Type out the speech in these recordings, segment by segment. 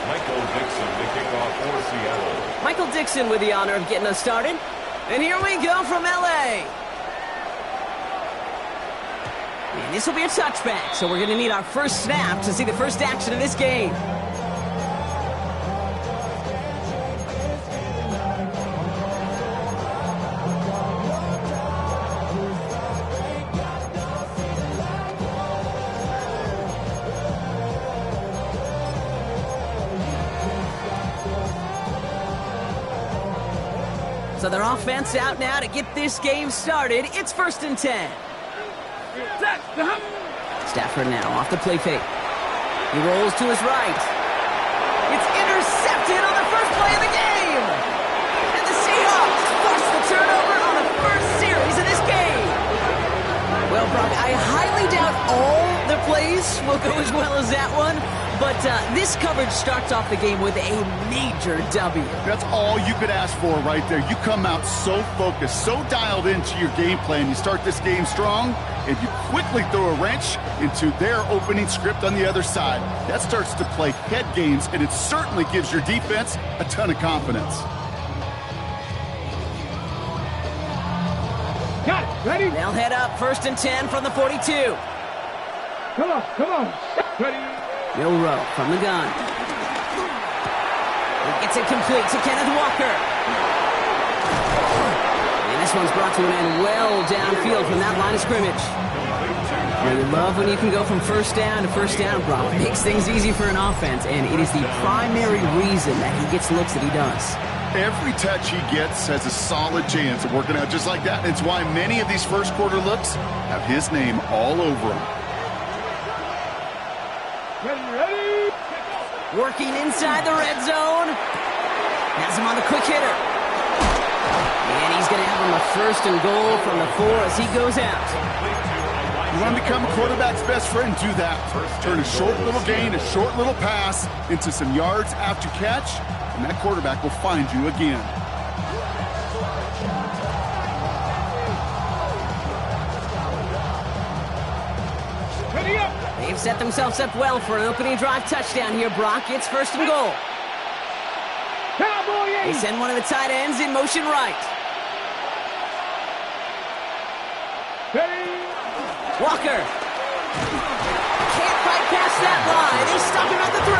Michael Dixon to kick off for Seattle. Michael Dixon with the honor of getting us started. And here we go from LA. And this will be a touchback, so we're going to need our first snap to see the first action of this game. So their offense out now to get this game started. It's 1st and 10. Stafford now off the play fake. He rolls to his right. It's intercepted on the first play of the game. And the Seahawks force the turnover on the first series of this game. Well, Brock, I highly doubt all the plays will go as well as that one. But this coverage starts off the game with a major W. That's all you could ask for right there. You come out so focused, so dialed into your game plan. You start this game strong, and you quickly throw a wrench into their opening script on the other side. That starts to play head games, and it certainly gives your defense a ton of confidence. Got it. Ready? They'll head up 1st and 10 from the 42. Come on. Ready? Milrow from the gun. He gets it complete to Kenneth Walker. And this one's brought to an end well downfield from that line of scrimmage. Well, you love when you can go from first down to first down, Brock. It makes things easy for an offense, and it is the primary reason that he gets looks that he does. Every touch he gets has a solid chance of working out just like that. It's why many of these first quarter looks have his name all over them. Ready? Working inside the red zone. Has him on the quick hitter. And he's going to have him a 1st and goal from the 4 as he goes out. You want to become a quarterback's best friend, do that. Turn a short little gain, a short little pass into some yards after catch, and that quarterback will find you again. Ready up. They've set themselves up well for an opening drive touchdown here, Brock. It's 1st and goal. Cowboy They send one of the tight ends in motion right. Ready? Walker. Can't fight past that line. They stop him at the 3.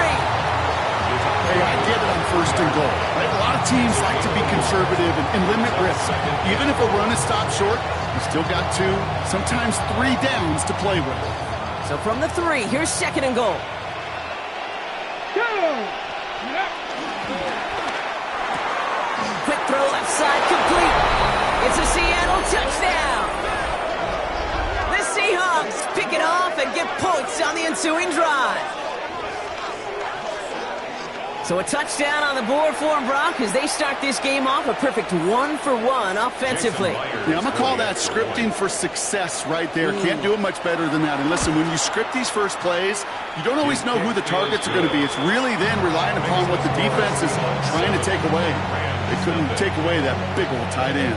Hey, I get it on 1st and goal. Right? A lot of teams like to be conservative and limit risk. Even if a run is stopped short, you still got 2, sometimes 3 downs to play with. So from the 3, here's 2nd and goal. Go! Quick throw left side, complete. It's a Seattle touchdown. The Seahawks pick it off and get points on the ensuing drive. So a touchdown on the board for them, Brock, as they start this game off a perfect 1-for-1 offensively. Yeah, I'm going to call that scripting for success right there. Can't do it much better than that. And listen, when you script these first plays, you don't always know who the targets are going to be. It's really then relying upon what the defense is trying to take away. They couldn't take away that big old tight end.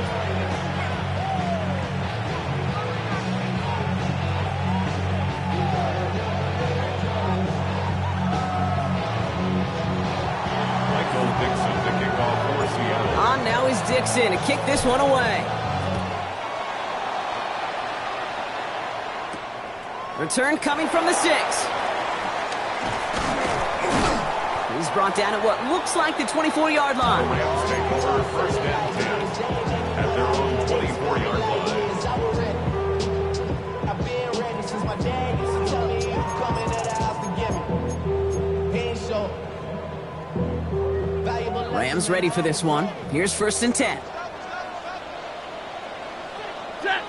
Now is Dixon to kick this one away. Return coming from the 6. He's brought down at what looks like the 24-yard line. Rams take over 1st and 10 at their own 24-yard line. I've been ready since my dad used to tell me you coming to the house to get me. He ain't so valuable. Rams ready for this one. Here's 1st and 10. Set.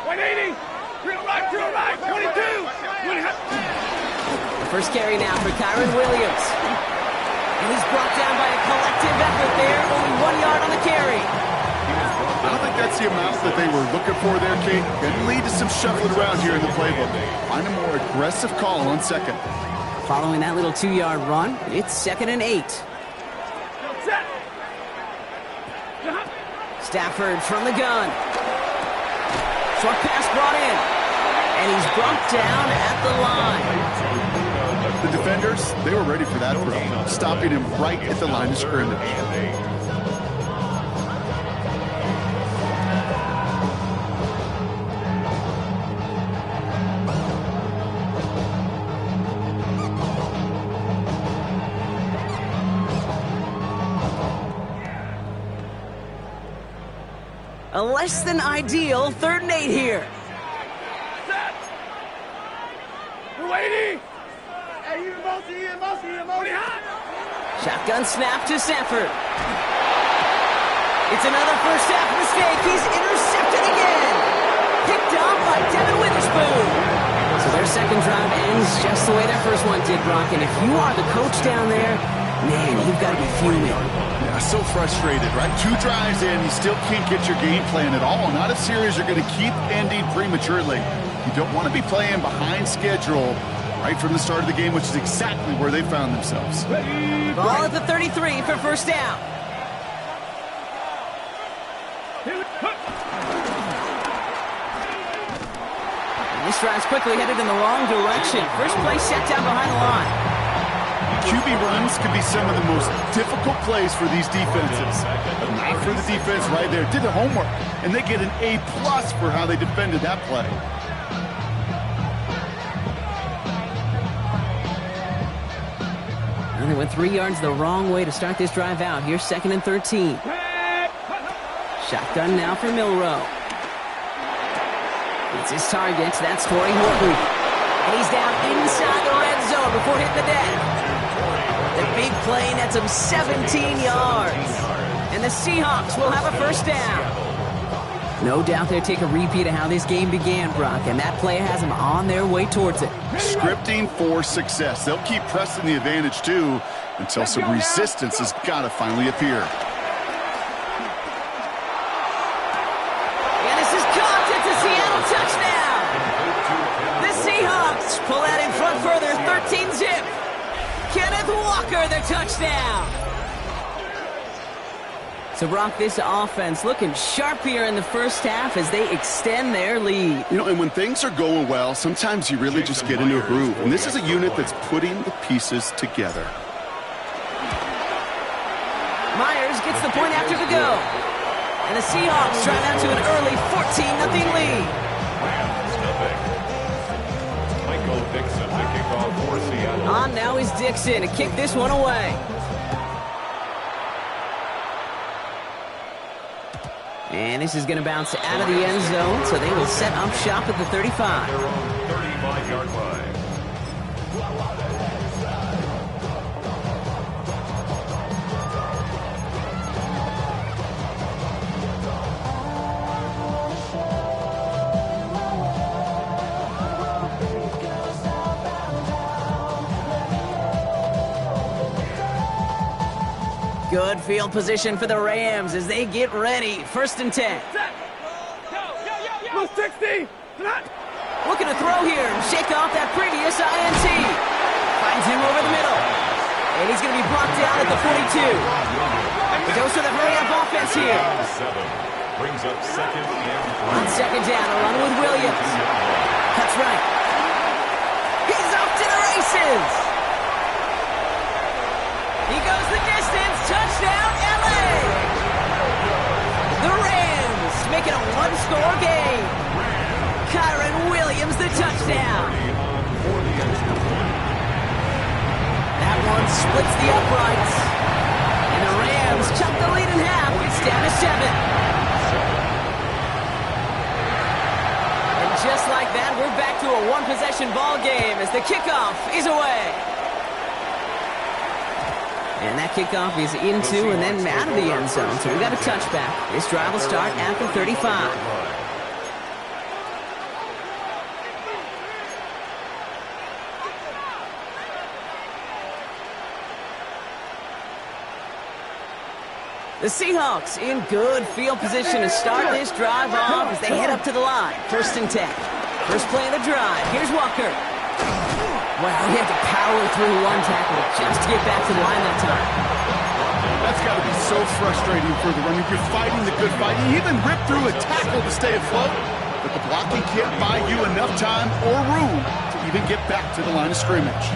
180. Drill right. 22. The first carry now for Kyron Williams. And he's brought down by a collective effort there. Only 1 yard on the carry. I don't think that's the amount that they were looking for there, Kate. Can lead to some shuffling around here in the playbook. Find a more aggressive call on 2nd. Following that little 2-yard run, it's 2nd and 8. Stafford from the gun. Short pass brought in. And he's brought down at the line. The defenders, they were ready for that throw, stopping him right at the line of scrimmage. A less than ideal 3rd and 8 here. Set. We're waiting. Hey, you emoji. Shotgun snap to Sanford. It's another first half mistake. He's intercepted again. Picked off by Devin Witherspoon. So their second drive ends just the way their first one did, Brock. And if you are the coach down there, man, you've got to be fuming. Yeah, so frustrated, right? 2 drives in, you still can't get your game plan at all. Not a series you're going to keep ending prematurely. You don't want to be playing behind schedule right from the start of the game, which is exactly where they found themselves. Ball at the 33 for first down. And this drive's quickly headed in the wrong direction. First play set down behind the line. QB runs can be some of the most difficult plays for these defenses. But not for the defense right there. Did the homework, and they get an A+ for how they defended that play. And they went 3 yards the wrong way to start this drive out. Here's 2nd and 13. Shotgun now for Milrow. It's his target. That's Torrey Horton. And he's down inside the red zone before hitting the deck. The big play nets him 17 yards. And the Seahawks will have a first down. No doubt they'll take a repeat of how this game began, Brock, and that play has them on their way towards it. Scripting for success. They'll keep pressing the advantage, too, until some resistance has got to finally appear. And this is caught. It's a Seattle touchdown. The Seahawks pull out in front further, 13-zip. Kenneth Walker, the touchdown. So, Brock, this offense looking sharp here in the first half as they extend their lead. You know, and when things are going well, sometimes you really just get into a groove. And this is a unit that's putting the pieces together. Myers gets the point after the go. And the Seahawks drive out to an early 14-0 lead. Dixon to kick off for Seattle. On now is Dixon to kick this one away. And this is going to bounce out of the end zone, so they will set up shop at the 35. 35-yard line. Good field position for the Rams as they get ready. 1st and 10. Go, 60. Looking to throw here and shake off that previous INT. Finds him over the middle. And he's going to be blocked down at the 42. The dose of the hurry-up offense here. Brings up 2nd and 3. On 2nd down, a run with Williams. Cuts right. He's off to the races. He goes the distance. Touchdown, LA. The Rams make it a 1-score game. Kyron Williams, the touchdown. That one splits the uprights. And the Rams chop the lead in half. It's down to 7. And just like that, we're back to a 1-possession ball game as the kickoff is away. And that kickoff is into and then out of the end zone. So we got a touchback. This drive will start at the 35. The Seahawks in good field position to start this drive off as they head up to the line. 1st and 10. First play of the drive. Here's Walker. Wow, he had to power through one tackle just to get back to the line that time. That's got to be so frustrating for the runner. You're fighting the good fight. You even rip through a tackle to stay afloat, but the blocking can't buy you enough time or room to even get back to the line of scrimmage.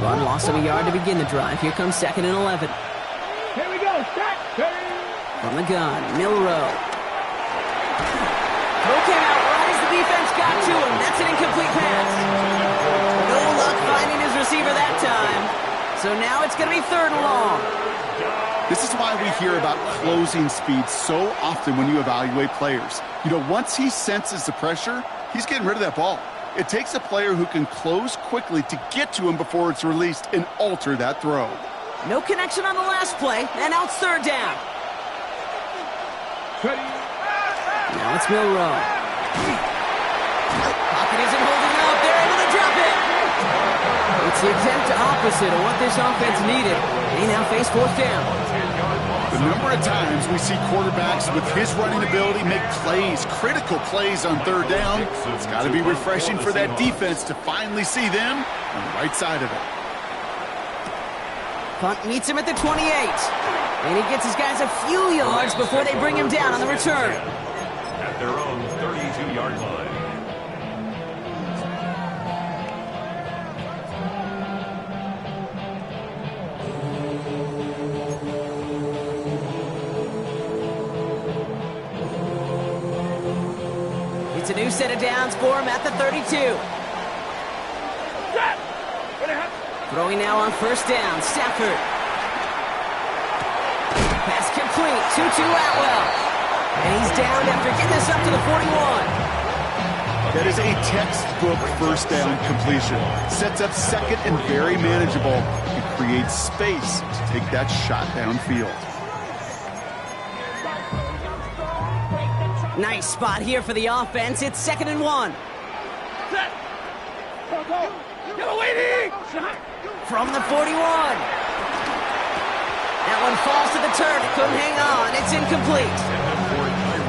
Run loss of a yard to begin the drive. Here comes 2nd and 11. Here we go. Set. From the gun, Milrow. Throw came out right as the defense got to him. That's an incomplete pass. No luck finding his receiver that time. So now it's going to be 3rd and long. This is why we hear about closing speed so often when you evaluate players. You know, once he senses the pressure, he's getting rid of that ball. It takes a player who can close quickly to get to him before it's released and alter that throw. No connection on the last play, and now it's 3rd down. Now it's Milrow. Pocket isn't holding up. They're able to drop it. It's the exact opposite of what this offense needed. They now face 4th down. The number of times we see quarterbacks with his running ability make plays, critical plays on 3rd down, it's got to be refreshing for that defense to finally see them on the right side of it. Punt meets him at the 28. And he gets his guys a few yards before they bring him down on the return. At their own 32-yard line. It's a new set of downs for him at the 32. Throwing now on 1st down, Stafford. Pass complete, Tutu Atwell. And he's down after getting this up to the 41. That is a textbook 1st down completion. Sets up 2nd and very manageable. It creates space to take that shot downfield. Nice spot here for the offense. It's 2nd and 1. Set. Go, waiting. From the 41. That one falls to the turf. Couldn't hang on. It's incomplete.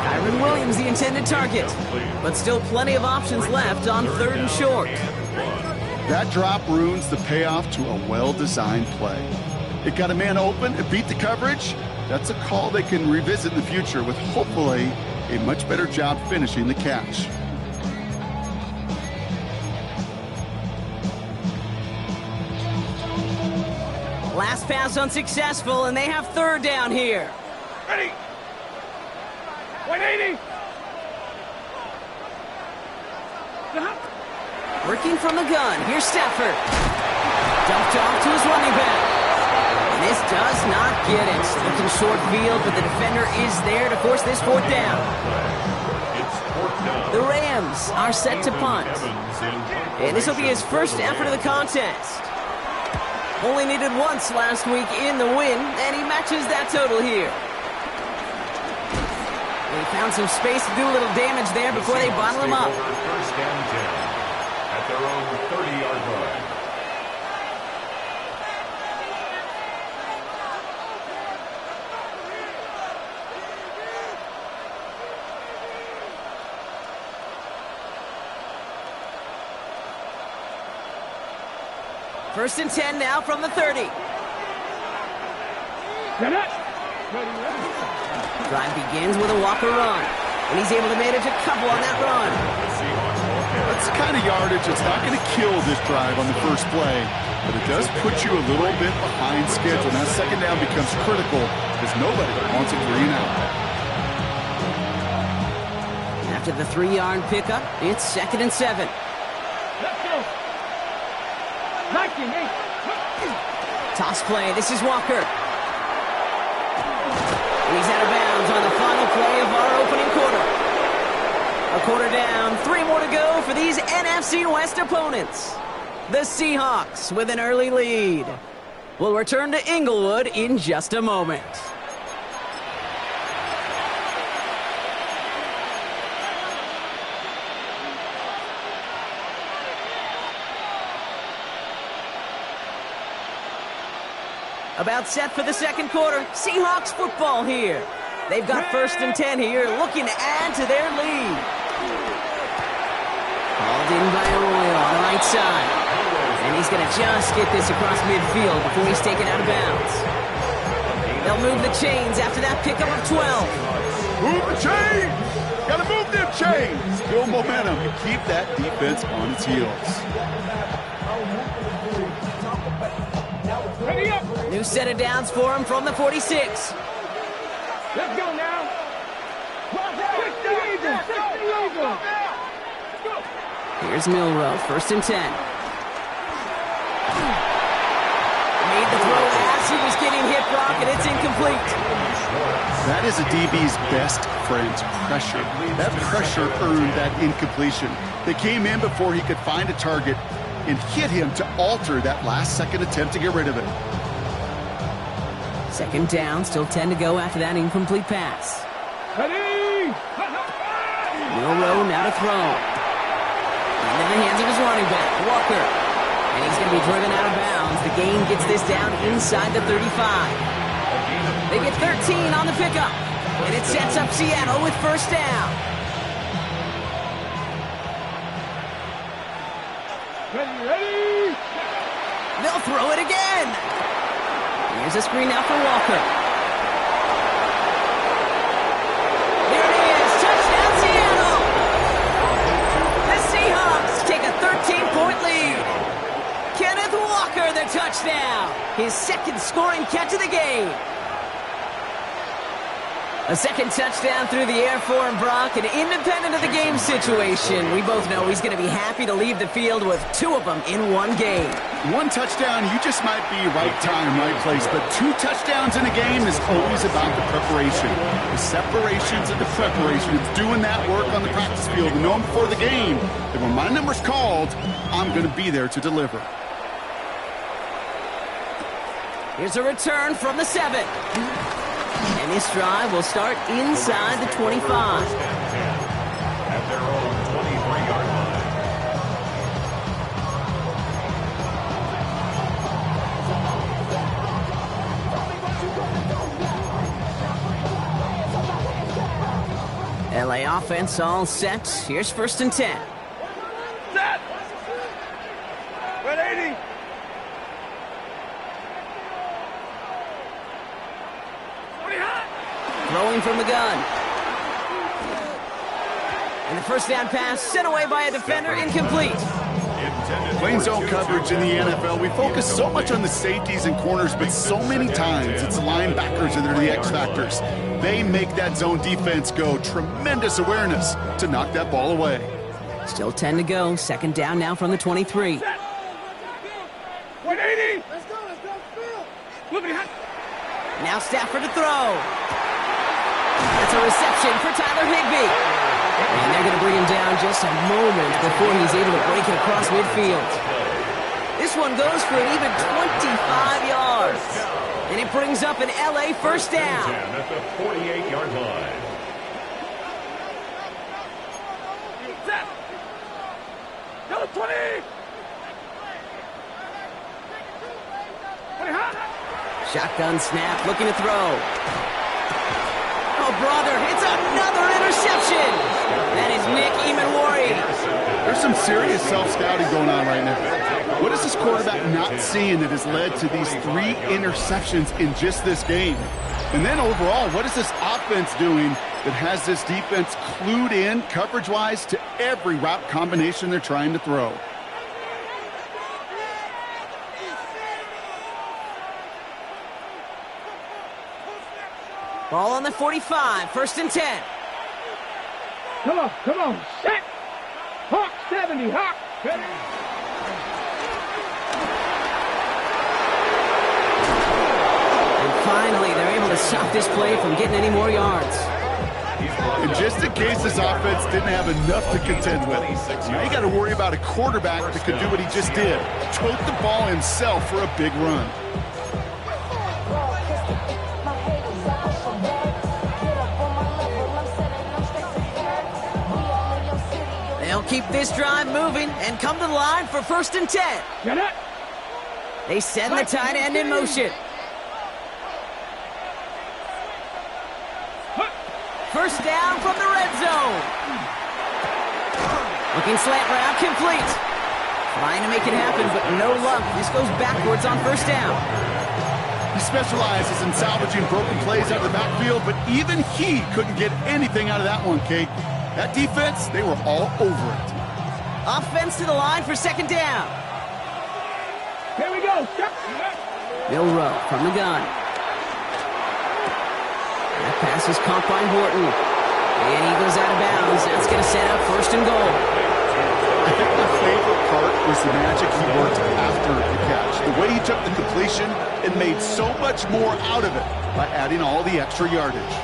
Kyron Williams, the intended target. But still plenty of options left on 3rd and short. That drop ruins the payoff to a well-designed play. It got a man open, it beat the coverage. That's a call they can revisit in the future with hopefully a much better job finishing the catch. Last pass unsuccessful, and they have 3rd down here. Ready. 180. Working from the gun. Here's Stafford. Dumped off to his running back. And this does not get it. Looking short field, but the defender is there to force this 4th down. It's 4th down. The Rams are set to punt. And this will be his first effort of the contest. Only needed once last week in the win, and he matches that total here. They found some space to do a little damage there before they bottle him up. 1st and 10 at their own 30-yard line. First and 10 now from the 30. Drive begins with a Walker run, and he's able to manage a couple on that run. That's the kind of yardage that's not going to kill this drive on the first play, but it does put you a little bit behind schedule. Now 2nd down becomes critical because nobody wants a 3 and out. After the 3-yard pickup, it's 2nd and 7. Let's go. 19, 8. Toss play. This is Walker. And he's out of bounds on the final play of our opening quarter. A quarter down, 3 more to go for these NFC West opponents. The Seahawks with an early lead. We'll return to Inglewood in just a moment. About set for the 2nd quarter. Seahawks football here. They've got 1st and 10 here, looking to add to their lead. Called in by Arroyo on the right side. And he's going to just get this across midfield before he's taken out of bounds. They'll move the chains after that pickup of 12. Move the chains! Gotta move them chains! Build momentum and keep that defense on its heels. Ready up. New set of downs for him from the 46. Let's go now. 60 Eagles. 60 Eagles. Here's Milrow, 1st and 10. Made the throw as he was getting hit, Brock, and it's incomplete. That is a DB's best friend, pressure. That pressure earned that incompletion. They came in before he could find a target and hit him to alter that last-second attempt to get rid of it. 2nd down, still 10 to go after that incomplete pass. Ready. Milrow now to throw. Into the hands of his running back, Walker. And he's going to be driven out of bounds. The gain gets this down inside the 35. They get 13 on the pickup. And it sets up Seattle with 1st down. Ready. They'll throw it again. Here's a screen now for Walker. There it is. Touchdown, Seattle. The Seahawks take a 13-point lead. Kenneth Walker, the touchdown. His 2nd scoring catch of the game. A 2nd touchdown through the air for him, Brock, and independent of the game situation, we both know he's going to be happy to leave the field with 2 of them in one game. 1 touchdown, you just might be right time, right place, but 2 touchdowns in a game is always about the preparation. The separations and the preparation. It's doing that work on the practice field and knowing before the game that when my number's called, I'm going to be there to deliver. Here's a return from the 7. And this drive will start inside the 25. At their own 23-yard line. LA offense all set. Here's 1st and 10. Set. 180. Throwing from the gun. And the 1st down pass sent away by a defender, incomplete. Playing zone coverage in the NFL, we focus so much on the safeties and corners, but so many times it's the linebackers and they're the X factors. They make that zone defense go. Tremendous awareness to knock that ball away. Still 10 to go. 2nd down now from the 23. 180. Let's go, Phil. Look at Now Stafford to throw. That's a reception for Tyler Higbee. And they're going to bring him down just a moment before he's able to break it across midfield. This one goes for an even 25 yards. And it brings up an LA 1st down. At the 48-yard line. Set. Go 20. Shotgun snap, looking to throw. Oh, brother, it's another interception. That is Nick Emanwari. There's some serious self-scouting going on right now. What is this quarterback not seeing that has led to these 3 interceptions in just this game? And then overall, what is this offense doing that has this defense clued in coverage-wise to every route combination they're trying to throw? Ball on the 45, 1st and 10. Come on. Set. Hawk 70. Hawk. Ready. And finally, they're able to stop this play from getting any more yards. And just in case this offense didn't have enough to contend with, now you got to worry about a quarterback that could do what he just did. Tote the ball himself for a big run. They'll keep this drive moving and come to the line for 1st and 10. Get it. They send the tight end in motion. 1st down from the red zone. Looking slant route, complete. Trying to make it happen, but no luck. This goes backwards on 1st down. He specializes in salvaging broken plays out of the backfield, but even he couldn't get anything out of that one, Kate. That defense, they were all over it. Offense to the line for 2nd down. Here we go. Milrow from the gun. That pass is caught by Horton. And he goes out of bounds. That's going to set up first and goal. I think my favorite part was the magic he worked after the catch. The way he took the completion and made so much more out of it by adding all the extra yardage.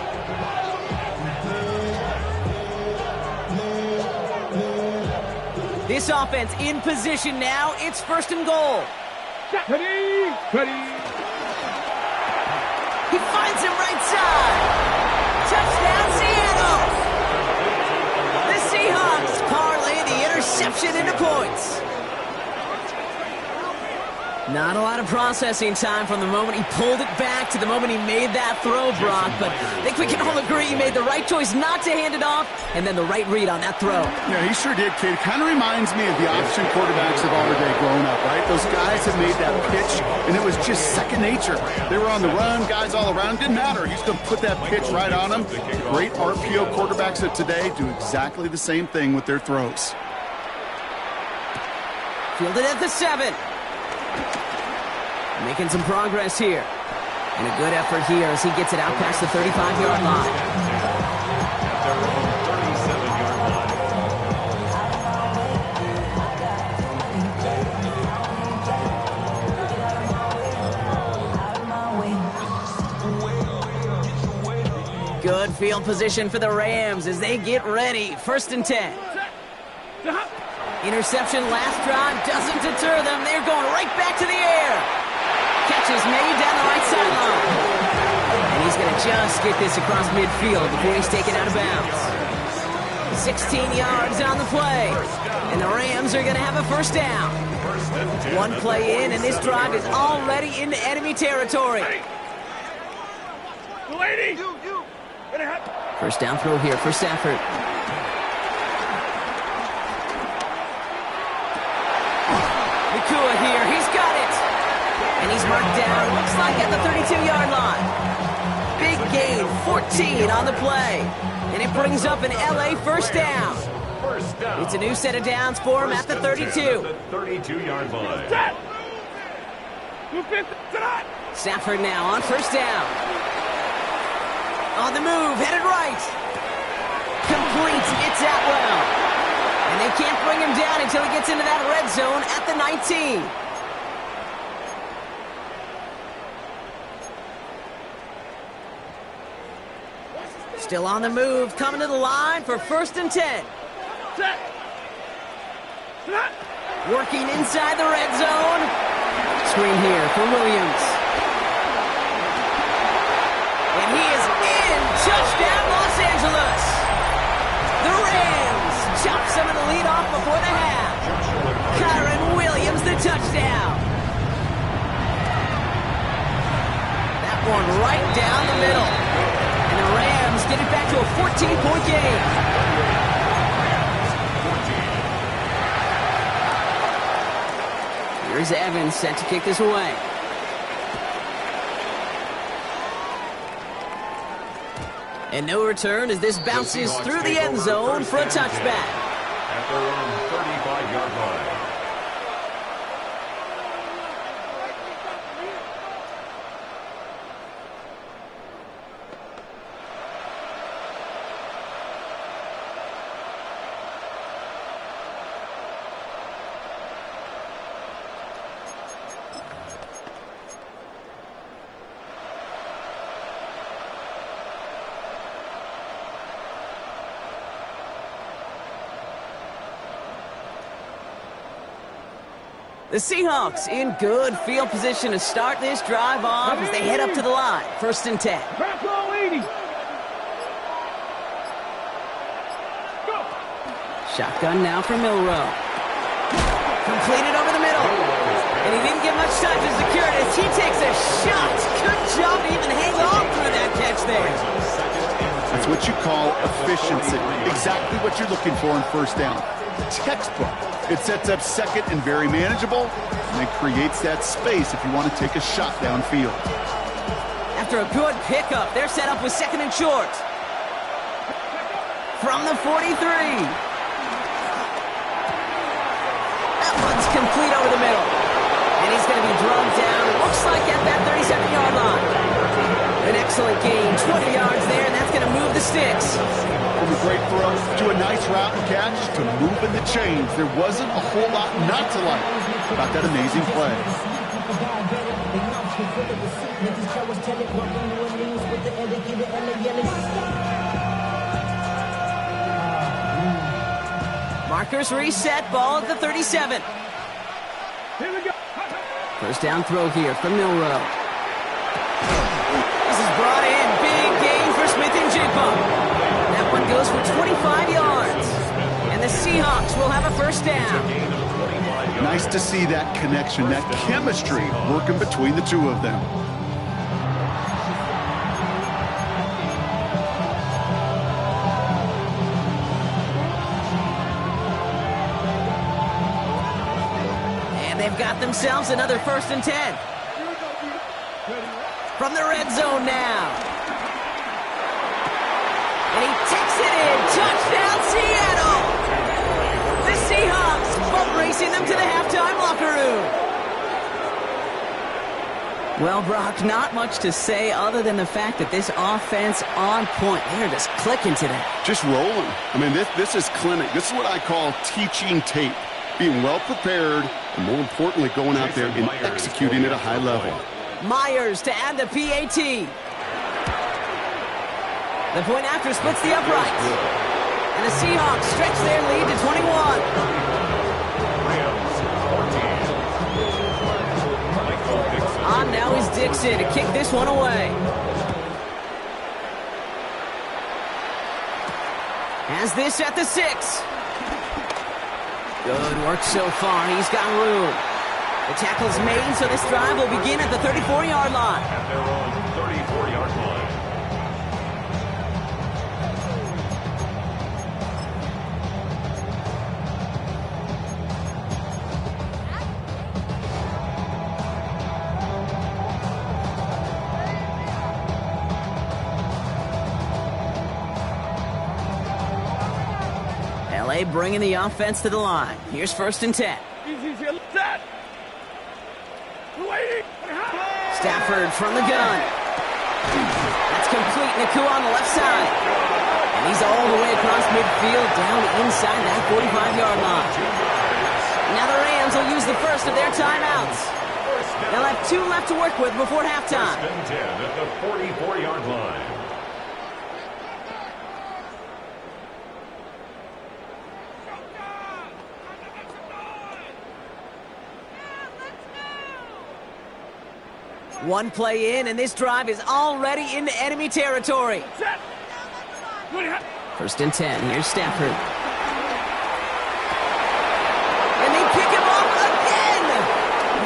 This offense in position now. It's first and goal. Ready, ready. He finds him right side. Touchdown, Seattle. The Seahawks parlay the interception into points. Not a lot of processing time from the moment he pulled it back to the moment he made that throw, Brock. But I think we can all agree he made the right choice not to hand it off, and then the right read on that throw. Yeah, he sure did, kid. Kind of reminds me of the option quarterbacks of our day growing up, right? Those guys that made that pitch, and it was just second nature. They were on the run, guys all around. Didn't matter. He's going to put that pitch right on them. Great RPO quarterbacks of today do exactly the same thing with their throws. Fielded at the 7. Making some progress here. And a good effort here as he gets it out past the 35-yard line. At their own 37-yard line. Good field position for the Rams as they get ready. First and 10. Interception last drive doesn't deter them. They're going right back to the air. Catch is made down the right sideline. And he's going to just get this across midfield before he's taken out of bounds. 16 yards on the play. And the Rams are going to have a first down. One play in, and this drive is already into enemy territory. First down throw here for Stafford. Nakua here. He's got it. And he's marked down, looks like at the 32-yard line. Big gain, 14 on the play. And it brings up an LA first down. It's a new set of downs for him at the 32. 32-yard line. Stafford now on first down. On the move, headed right. Complete, it's Atwell. And they can't bring him down until he gets into that red zone at the 19. Still on the move, coming to the line for first and 10. Working inside the red zone. Screen here for Williams. And he is in. Touchdown, Los Angeles. The Rams chop some of the lead off before the half. Kyron Williams, the touchdown. That one right down the middle. And the Rams get it back to a 14-point game. Here's Evans set to kick this away. And no return as this bounces through the end zone for a touchback. At their own 35-yard line. The Seahawks in good field position to start this drive off as they head up to the line. First and 10. Shotgun now for Milrow. Completed over the middle. And he didn't get much time to secure it as he takes a shot. Good job to even hang on through that catch there. That's what you call efficiency. Exactly what you're looking for in first down. Textbook. It sets up second and very manageable, and it creates that space if you want to take a shot downfield. After a good pickup, they're set up with second and short. From the 43. That one's complete over the middle. And he's going to be drawn down looks like at that 37-yard line. An excellent gain, 20 yards there, and that's going to move the sticks. From a great throw to a nice route and catch to moving the chains. There wasn't a whole lot not to like about that amazing play. Markers reset, ball at the 37. Here we go. First down throw here from Milrow. This is brought in. Big gain for Smith and Jigba. That one goes for 25 yards. And the Seahawks will have a first down. Nice to see that connection, that chemistry working between the two of them. And they've got themselves another 1st and 10. From the red zone now. And he takes it in. Touchdown, Seattle! The Seahawks boat racing them to the halftime locker room. Well, Brock, not much to say other than the fact that this offense on point. They're just clicking today. Just rolling. I mean, this is clinic. This is what I call teaching tape. Being well prepared, and more importantly, going out there and executing at a high level. Myers to add the PAT. The point after splits the uprights. And the Seahawks stretch their lead to 21. On now is Dixon to kick this one away. Has this at the 6. Good work so far. He's got room. The tackle's made, so this drive will begin at the 34-yard line. At their own 34-yard line. LA bringing the offense to the line. Here's 1st and 10. Easy, set. Waiting. Stafford from the gun. That's complete. Nakua on the left side. And he's all the way across midfield down inside that 45-yard line. Now the Rams will use the first of their timeouts. They'll have 2 left to work with before halftime. 1st and 10 at the 44-yard line. One play in, and this drive is already into enemy territory. Set. 1st and 10. Here's Stafford. And they pick him off again.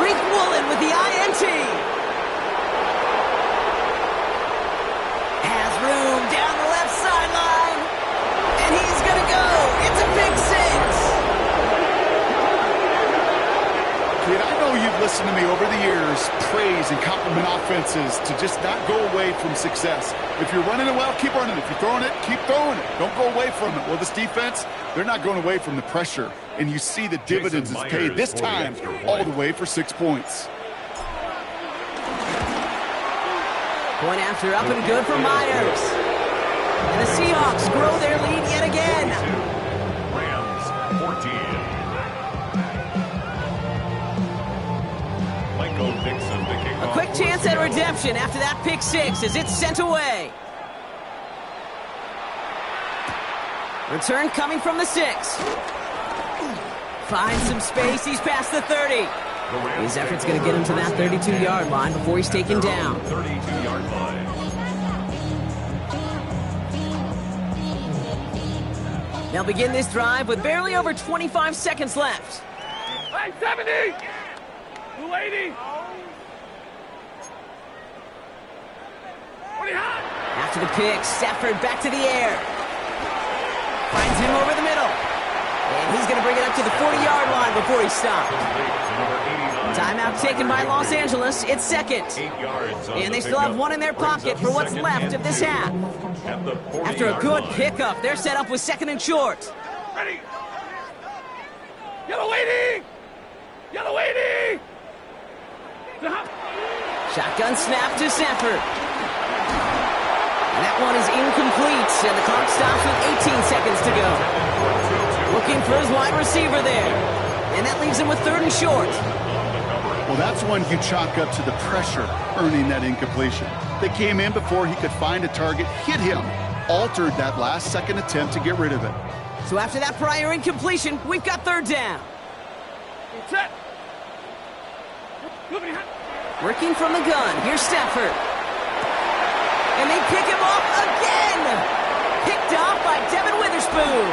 Reek Woolen with the INT. Has room down the left sideline. And he's going to go. It's a big 6. Kid, I know you've listened to me over the years praise and compliment offenses to just not go away from success. If you're running it well, keep running it. If you're throwing it, keep throwing it. Don't go away from it. Well, this defense, they're not going away from the pressure. And you see the dividends it's paid this time all the way for 6 points. Point after up and good for Myers. And the Seahawks grow their lead yet again. Rams 14. Dixon to kick A quick chance at redemption after that pick 6 as it's sent away. Return coming from the 6. Finds some space. He's past the 30. His effort's going to get him to that 32-yard line before he's taken down. 32-yard line. They'll begin this drive with barely over 25 seconds left. Hey, 70. 280. After the pick, Stafford back to the air. Finds him over the middle. And he's going to bring it up to the 40-yard line before he stopped. Timeout taken by Los Angeles. It's 2nd. And they still have 1 in their pocket for what's left of this half. After a good pickup, they're set up with 2nd and short. Ready. Yellow waiting. Yellow waiting. Shotgun snap to Stafford. And that one is incomplete, and the clock stops with 18 seconds to go. Looking for his wide receiver there. And that leaves him with 3rd and short. Well, that's one you chalk up to the pressure earning that incompletion. They came in before he could find a target, hit him, altered that last-second attempt to get rid of it. So after that prior incompletion, we've got 3rd down. Set. Working from the gun, here's Stafford. And they pick him off again! Picked off by Devin Witherspoon.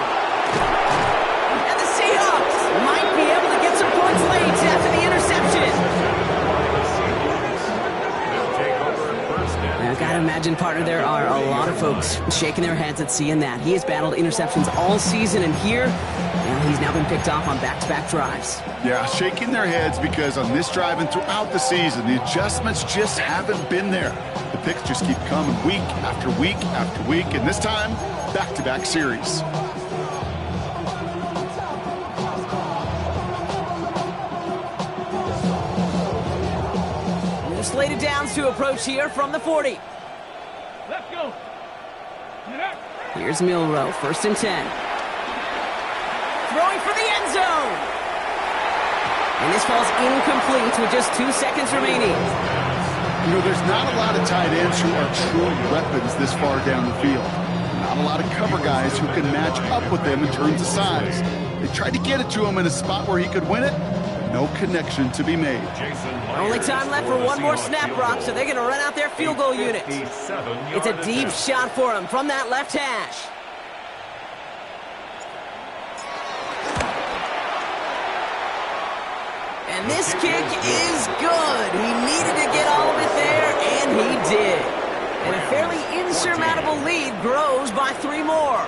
And the Seahawks might be able to get some points late after the interception. Now, I gotta imagine, partner, there are a lot of folks shaking their heads at seeing that. He has battled interceptions all season, and here, well, he's now been picked off on back-to-back drives. Yeah, shaking their heads because on this drive and throughout the season, the adjustments just haven't been there. The picks just keep coming week after week after week, and this time, back-to-back series. New slated downs to approach here from the 40. Let's go. Here's Milroe, 1st and 10. Throwing for the end zone. And this falls incomplete with just 2 seconds remaining. You know, there's not a lot of tight ends who are true weapons this far down the field. Not a lot of cover guys who can match up with them in terms of size. They tried to get it to him in a spot where he could win it, but no connection to be made. Only time left for one more snap, Brock, so they're going to run out their field goal unit. It's a deep shot for him from that left hash. And this kick is good. He needed to get all of it there, and he did. And a fairly insurmountable lead grows by 3 more.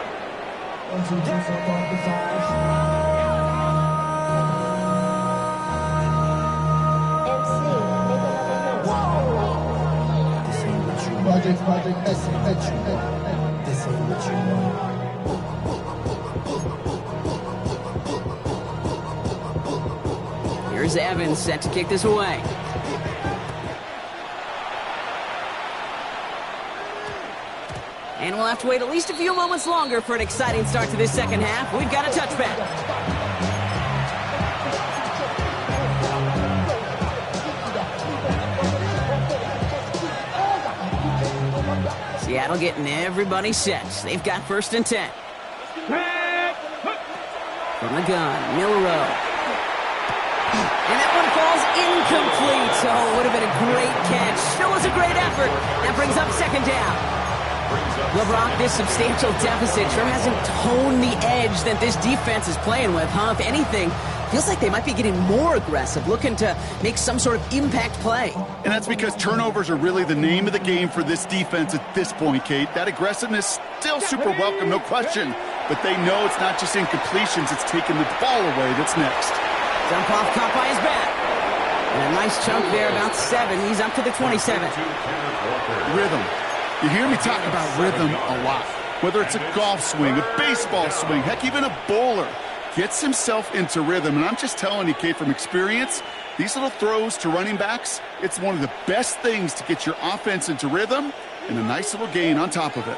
Project S. This ain't what you want. Here's Evans set to kick this away. And we'll have to wait at least a few moments longer for an exciting start to this second half. We've got a touchback. Seattle getting everybody set. They've got 1st and 10. From the gun, Milroe. And that one falls incomplete. Oh, it would have been a great catch. Still was a great effort. That brings up 2nd down. Well, Brock, this substantial deficit sure hasn't toned the edge that this defense is playing with, huh? If anything, feels like they might be getting more aggressive, looking to make some sort of impact play. And that's because turnovers are really the name of the game for this defense at this point, Kate. That aggressiveness still super welcome, no question. But they know it's not just incompletions, it's taking the ball away that's next. Dump off caught by his back. And a nice chunk there, about 7. He's up to the 27. Rhythm. You hear me talk about rhythm a lot. Whether it's a golf swing, a baseball swing, heck, even a bowler gets himself into rhythm. And I'm just telling you, Kate, from experience, these little throws to running backs, it's one of the best things to get your offense into rhythm and a nice little gain on top of it.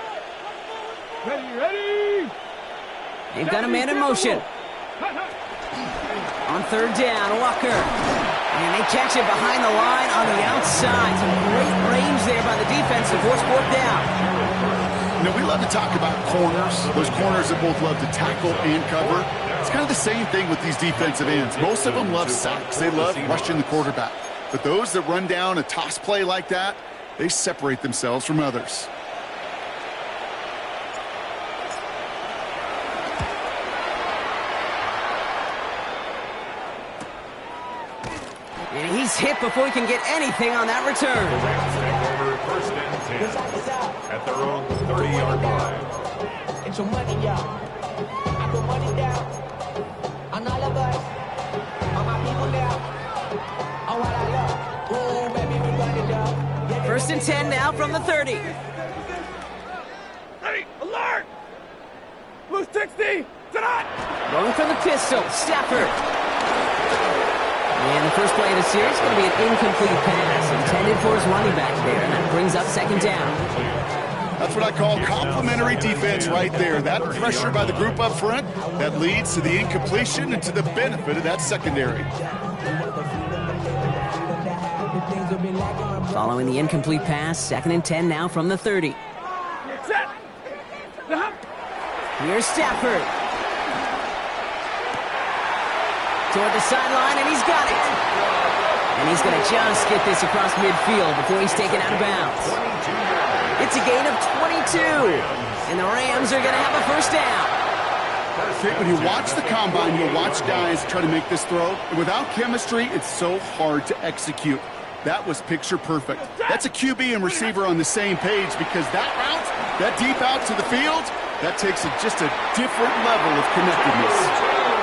Ready. They've got a man in motion. On 3rd down, Walker. And they catch it behind the line on the outside. Some great range there by the defense to force 4th down. You know, we love to talk about corners. Those corners that both love to tackle and cover. It's kind of the same thing with these defensive ends. Most of them love sacks. They love rushing the quarterback. But those that run down a toss play like that, they separate themselves from others. And he's hit before he can get anything on that return. 1st and 10 at their own 30-yard line. Get your money, y'all. I put money down on all of us, on my people now, on what I love. Ooh, baby, we run it up. 1st and 10 now from the 30. Ready. Alert. Blue 60. Tonight. Going for the pistol, Stafford. And the first play of the series is going to be an incomplete pass intended for his running back there, and that brings up second down. That's what I call complimentary defense right there. That pressure by the group up front, that leads to the incompletion and to the benefit of that secondary. Following the incomplete pass, 2nd and 10 now from the 30. Set. Here's Stafford. Toward the sideline, and he's got it. And he's going to just get this across midfield before he's taken out of bounds. It's a gain of 22, and the Rams are going to have a first down. When you watch the combine, you'll watch guys try to make this throw. Without chemistry, it's so hard to execute. That was picture perfect. That's a QB and receiver on the same page, because that route, that deep out to the field, that takes just a different level of connectedness.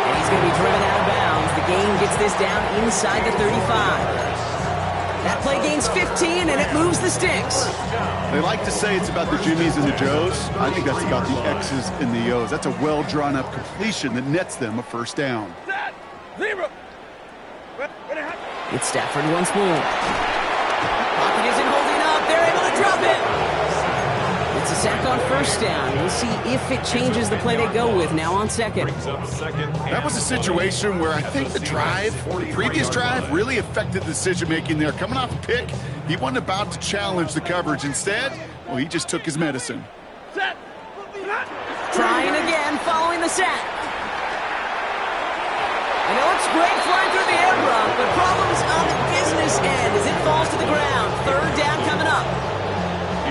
And he's going to be driven out of bounds. The gain gets this down inside the 35. That play gains 15, and it moves the sticks. They like to say it's about the Jimmies and the Joes. I think that's about the X's and the O's. That's a well-drawn-up completion that nets them a first down. Set. Zero. It's Stafford once more. Pocket isn't holding up. They're able to drop it. It's a sack on first down. We'll see if it changes the play they go with now on second. That was a situation where I think the previous drive, really affected the decision-making there. Coming off a pick, he wasn't about to challenge the coverage. Instead, well, he just took his medicine. Set. Trying again following the sack. I know it's great flying through the air, Brock, but problems on the business end as it falls to the ground. Third down coming up.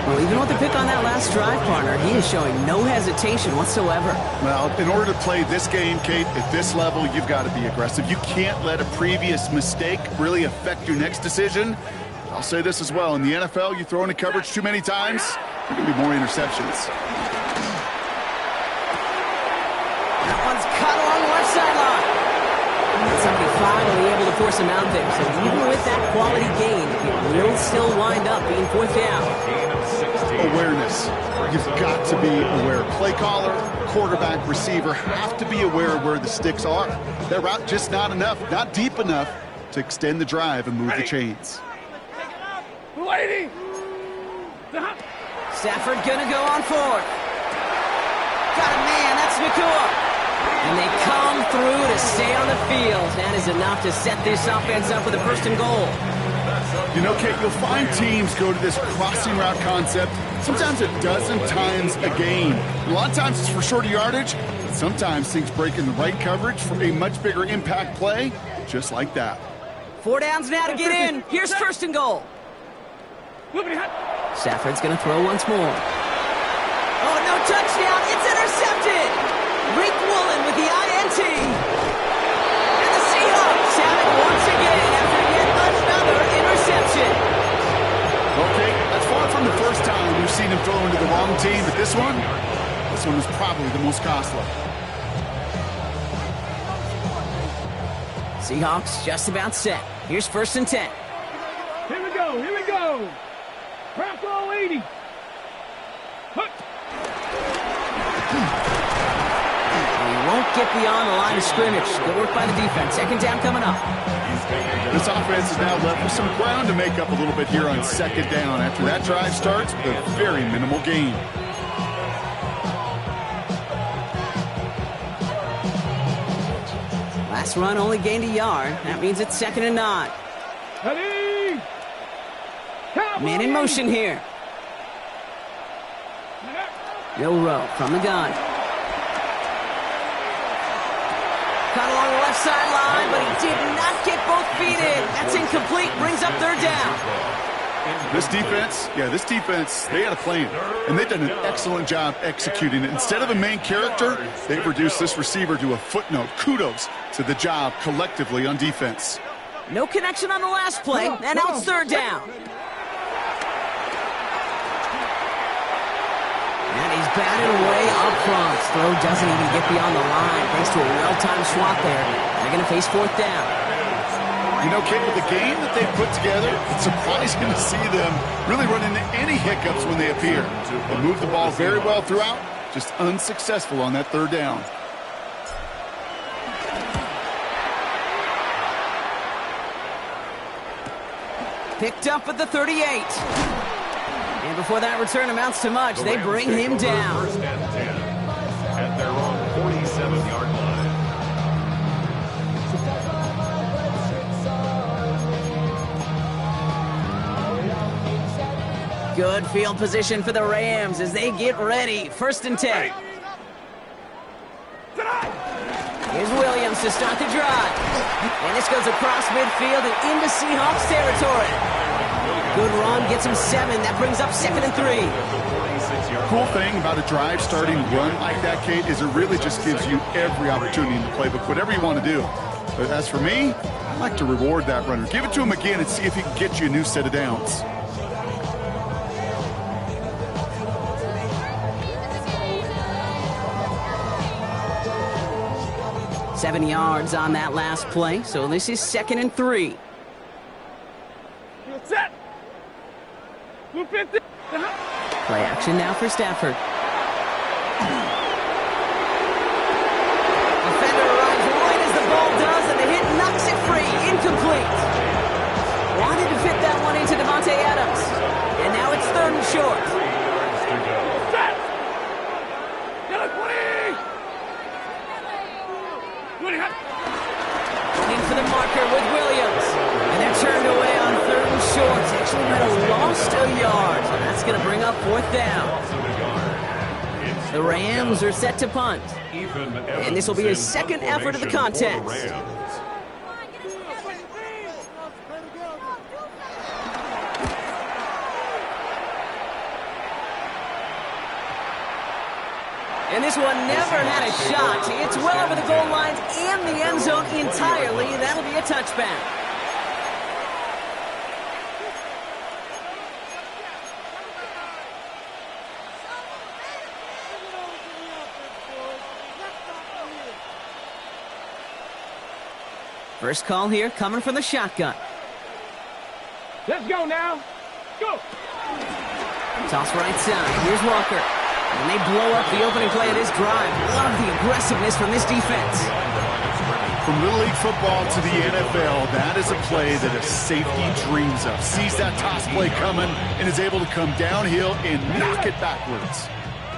Well, even with the pick on that last drive, partner, he is showing no hesitation whatsoever. Well, in order to play this game, Kate, at this level, you've got to be aggressive. You can't let a previous mistake really affect your next decision. I'll say this as well. In the NFL, you throw into coverage too many times, there are going to be more interceptions. That one's cut along the left sideline. Somebody finally able to force him out there. So even with that quality gain, it will still wind up being fourth down. Awareness. You've got to be aware. Play caller, quarterback, receiver have to be aware of where the sticks are. That route just not enough, not deep enough to extend the drive and move the chains. Lady. Stafford gonna go on fourth. Got a man, that's Nakua. And they come through to stay on the field. That is enough to set this offense up with a first and goal. You know, Kate, you'll find teams go to this crossing route concept sometimes a dozen times a game. A lot of times it's for shorter yardage, but sometimes things break in the right coverage for a much bigger impact play, just like that. 4 downs now to get in. Here's first and goal. Stafford's going to throw once more. Oh, no touchdown. It's intercepted. Rick Woolen with the INT. And the Seahawks have it once again after yet another interception. Okay, that's far from the first time we've seen him throw into the wrong team, but this one was probably the most costly. Seahawks just about set. Here's first and 10. Here we go. Here we go. Bronco 80. Won't get beyond the line of scrimmage. Good work by the defense. Second down coming up. This offense is now left with some ground to make up a little bit here on second down after that drive starts with a very minimal gain. Last run only gained a yard. That means it's 2nd and 9. Man in motion here. Joe Rowe from the gun. Caught along the left sideline, but he did not get both feet in. That's incomplete. Brings up third down. This defense, they had a plan, and they've done an excellent job executing it. Instead of a main character, they've reduced this receiver to a footnote. Kudos to the job collectively on defense. No connection on the last play, and now it's third down. And he's batted away up front. Throw doesn't even get beyond the line thanks to a well-timed swat there. They're going to face fourth down. You know, Kate, with the game that they put together, it's surprising to see them really run into any hiccups when they appear. They move the ball very well throughout, just unsuccessful on that third down. Picked up at the 38. And before that return amounts to much, they bring him down. First and 10 at their own 47-yard line. Good field position for the Rams as they get ready. First and 10. Here's Williams to start the drive. And this goes across midfield and into Seahawks territory. Good run, gets him 7. That brings up 2nd and 3. Cool thing about a drive starting run like that, Kate, is it really just gives you every opportunity in the playbook, whatever you want to do. But as for me, I like to reward that runner. Give it to him again and see if he can get you a new set of downs. Seven yards on that last play, so this is 2nd and 3. Set. 250. Play action now for Stafford. Defender arrives right as the ball does, and the hit knocks it free. Incomplete. Wanted to fit that one into Devontae Adams. And now it's 3rd and short. Set. Get it, 20. In for the marker with Williams. And they're turned away on 3rd and short. Actually might have lost a yard. So that's going to bring up 4th down. The Rams are set to punt. And this will be his 2nd effort of the contest. And this one never had a shot. It's well over the goal lines and the end zone entirely. That'll be a touchback. First call here coming from the shotgun. Let's go now. Go. Toss right side. Here's Walker. And they blow up the opening play of this drive. Love the aggressiveness from this defense. From Little League football to the NFL, that is a play that a safety dreams of. Sees that toss play coming and is able to come downhill and knock it backwards.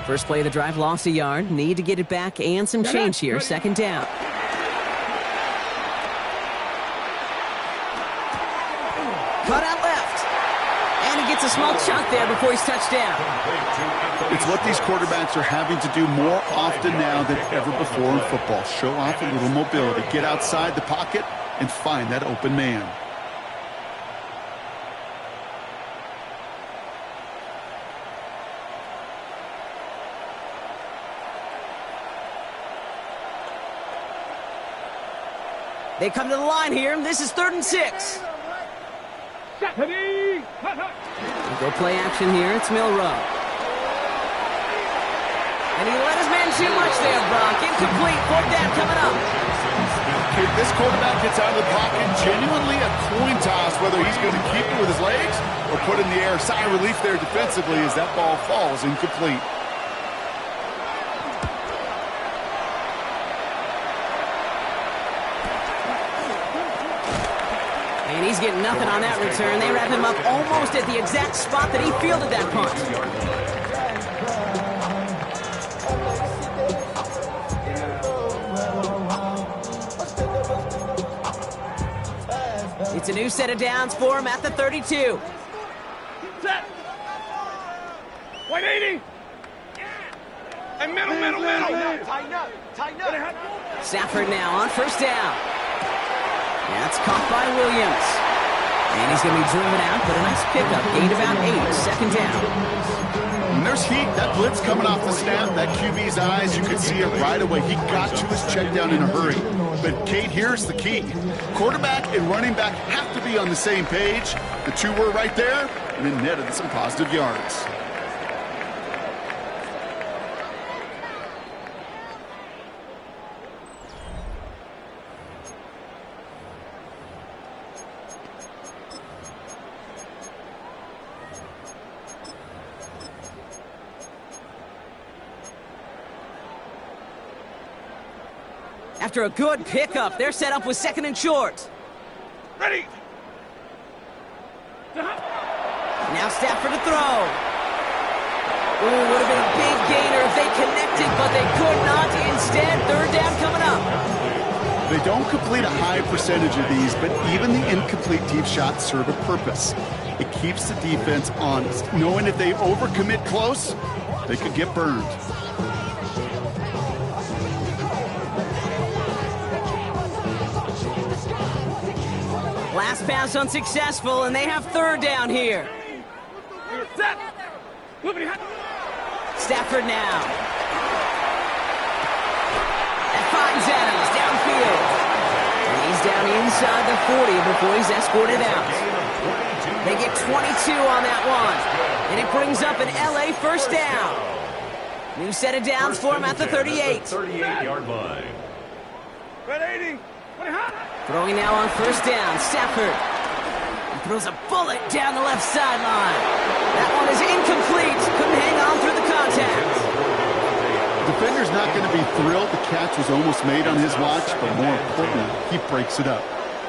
First play of the drive, lost a yard. Need to get it back and some change here. 2nd down. Cut out left. And he gets a small chunk there before he's touched down. It's what these quarterbacks are having to do more often now than ever before in football. Show off a little mobility. Get outside the pocket and find that open man. They come to the line here. This is 3rd and 6. Go play action here. It's Milrow. And he let his man too much there, Brock. Incomplete. 4th down coming up. If this quarterback gets out of the pocket, genuinely a coin toss, whether he's going to keep it with his legs or put it in the air. Sigh of relief there defensively as that ball falls incomplete. And he's getting nothing on that return. They wrap him up almost at the exact spot that he fielded that punt. It's a new set of downs for him at the 32. Set. 180. And middle. Tighten up. Stafford now on 1st down. That's caught by Williams. And he's going to be driven out, but a nice pickup. Gained about 8. 2nd down. And there's heat. That blitz coming off the snap. That QB's eyes, you could see it right away. He got to his check down in a hurry. But, Kate, here's the key. Quarterback and running back have to be on the same page. The two were right there, and then netted some positive yards. After a good pickup, they're set up with 2nd and short. Ready. Now Stafford to throw. Ooh, would have been a big gainer if they connected, but they could not. Instead, third down coming up. They don't complete a high percentage of these, but even the incomplete deep shots serve a purpose. It keeps the defense honest, knowing if they overcommit close, they could get burned. Last pass unsuccessful, and they have third down here. Stafford now. That finds Adams downfield. And he's down inside the 40 before he's escorted out. They get 22 on that one. And it brings up an LA first down. New set of downs for him at the 38. 38-yard line. Throwing now on first down, Stafford. He throws a bullet down the left sideline. That one is incomplete. Couldn't hang on through the contact. The defender's not going to be thrilled the catch was almost made on his watch, but more importantly, he breaks it up.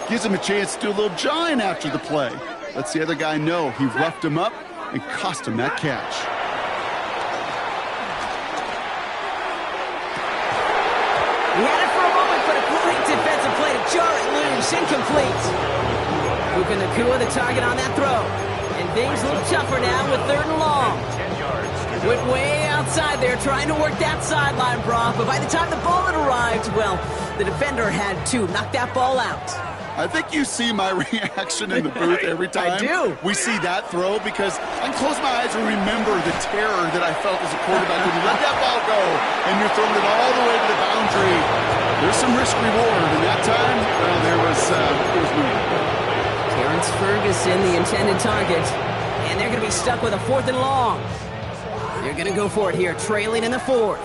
Gives him a chance to do a little jawing after the play. Lets the other guy know he roughed him up and cost him that catch. He had it for a moment, but a great defensive play to jar it loose. Incomplete. Puka Nacua the target on that throw. And things look tougher now with third and long. Went way outside there trying to work that sideline, Brock. But by the time the ball had arrived, well, the defender had to knock that ball out. I think you see my reaction in the booth every time I do. we see that throw, because I can close my eyes and remember the terror that I felt as a quarterback when you let that ball go and you're throwing it all the way to the boundary. There's some risk reward, and that time, well, there was movement. Terrence Ferguson, the intended target, and they're going to be stuck with a fourth and long. They're going to go for it here, trailing in the fourth.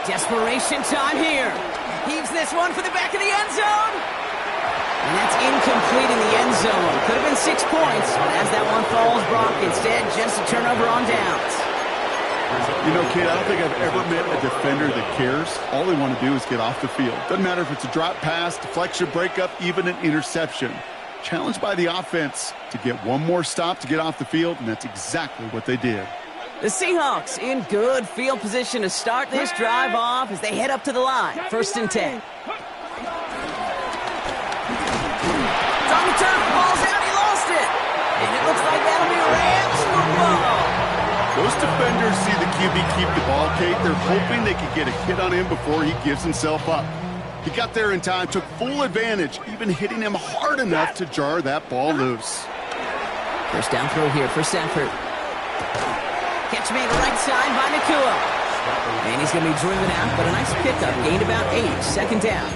Desperation time here. Heaves this one for the back of the end zone. And that's incomplete in the end zone. Could have been 6 points, but as that one falls, Brock, instead, just a turnover on downs. You know, kid, I don't think I've ever met a defender that cares. All they want to do is get off the field. Doesn't matter if it's a drop pass, deflection, breakup, even an interception. Challenged by the offense to get one more stop to get off the field, and that's exactly what they did. The Seahawks in good field position to start this drive off as they head up to the line. 1st and 10. It's on the turf. Ball's out. He lost it. And it looks like that'll be Rams football. Those defenders see the QB keep the ball, Kate. They're hoping they can get a hit on him before he gives himself up. He got there in time, took full advantage, even hitting him hard enough to jar that ball loose. First down throw here for Stafford. Catch made right side by Nacua. And he's going to be driven out, but a nice pickup. Gained about 8. 2nd down.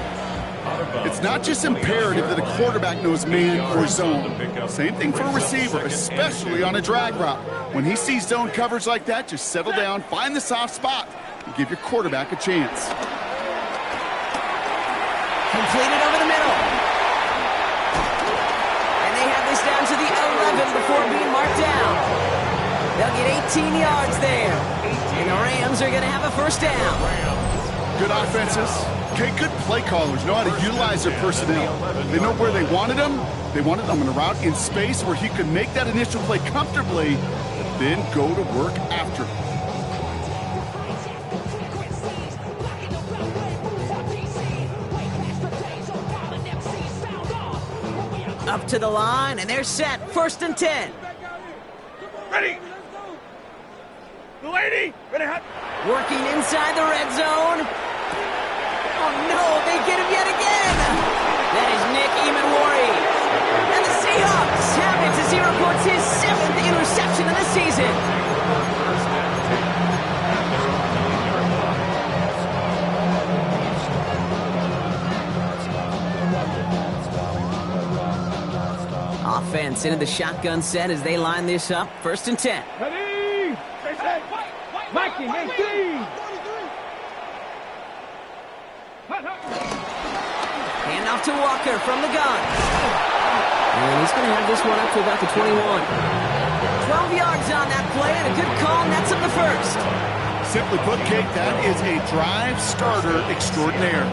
It's not just imperative that a quarterback knows man or zone. Same thing for a receiver, especially on a drag route. When he sees zone coverage like that, just settle down, find the soft spot, and give your quarterback a chance. Completed over the middle. And they have this down to the 11 before being marked down. They'll get 18 yards there. And the Rams are going to have a first down. Good offenses. Okay, good play callers know how to utilize their personnel. They know where they wanted them. They wanted them on a route in space where he could make that initial play comfortably, but then go to work after. Up to the line, and they're set. 1st and 10. Ready. The lady. Ready. Working inside the red zone. Oh, no, they get him yet again. That is Nick Emanwari. And the Seahawks have it as he reports his 7th interception of the season. Offense into the shotgun set as they line this up. 1st and 10. Ready. Stay set. Mikey, hey, Steve. Hand off to Walker from the gun. And he's going to have this one up to about the 21. 12 yards on that play, and a good call, and that's up the first. Simply put, Kate, that is a drive starter extraordinaire.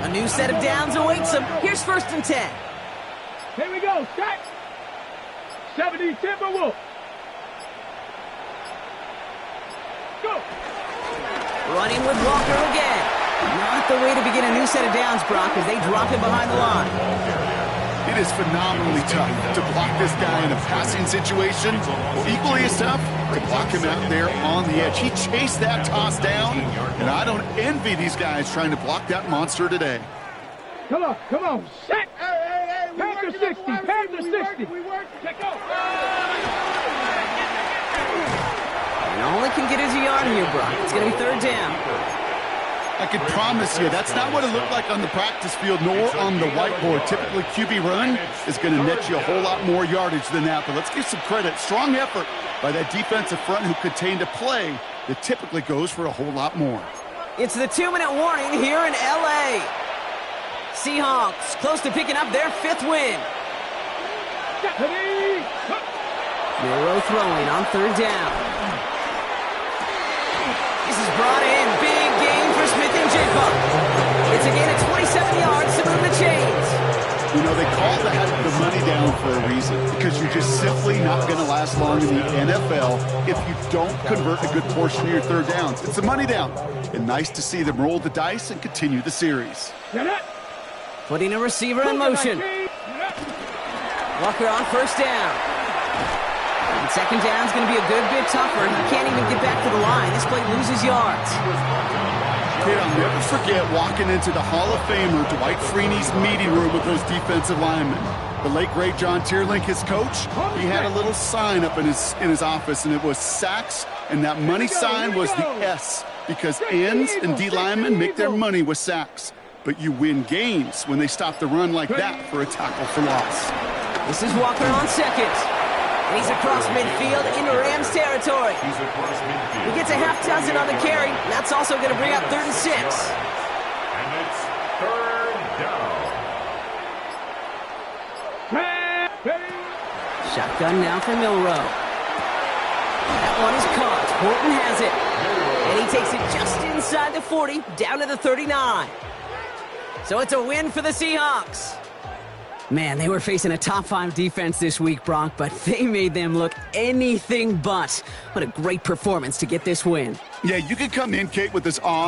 A new set of downs awaits him. Here's 1st and 10. Here we go. Set. 70 Timberwolves. Go. Running with Walker again. Not the way to begin a new set of downs, Brock, as they drop him behind the line. It is phenomenally tough to block this guy in a passing situation. Equally as tough to block him out there on the edge. He chased that toss down, and I don't envy these guys trying to block that monster today. Come on, come on. Set. Panther 60, Panther 60. Let go. And all he can get is a yard here, Brock. It's going to be third down. I can promise you, that's not what it looked like on the practice field, nor on the whiteboard. Typically, QB run is going to net you a whole lot more yardage than that. But let's give some credit. Strong effort by that defensive front who contained a play that typically goes for a whole lot more. It's the 2-minute warning here in L.A. Seahawks close to picking up their 5th win. Miro throwing on third down. This is brought in. Big game for Smith and Jigba. It's a gain of 27 yards to move the chains. You know, they call that the money down for a reason, because you're just simply not going to last long in the NFL if you don't convert a good portion of your third downs. It's a money down, and nice to see them roll the dice and continue the series. Putting a receiver in motion. Walker on first down. And second down's going to be a good bit tougher. He can't even get back to the line. This play loses yards. Kid, I'll never forget walking into the Hall of Famer Dwight Freeney's meeting room with those defensive linemen. The late, great John Tierlink, his coach, he had a little sign up in his office, and it was sacks, and that money sign was the S, because ends and D linemen make their money with sacks. But you win games when they stop the run like that for a tackle for loss. This is Walker on second. And he's across midfield into Rams territory. He gets a half dozen on the carry. And that's also going to bring up 3rd and 6. And it's third down. Shotgun now for Milrow. That one is caught. Horton has it. And he takes it just inside the 40, down to the 39. So it's a win for the Seahawks. Man, they were facing a top 5 defense this week, Brock, but they made them look anything but. What a great performance to get this win. Yeah, you can come in, Kate, with this arm.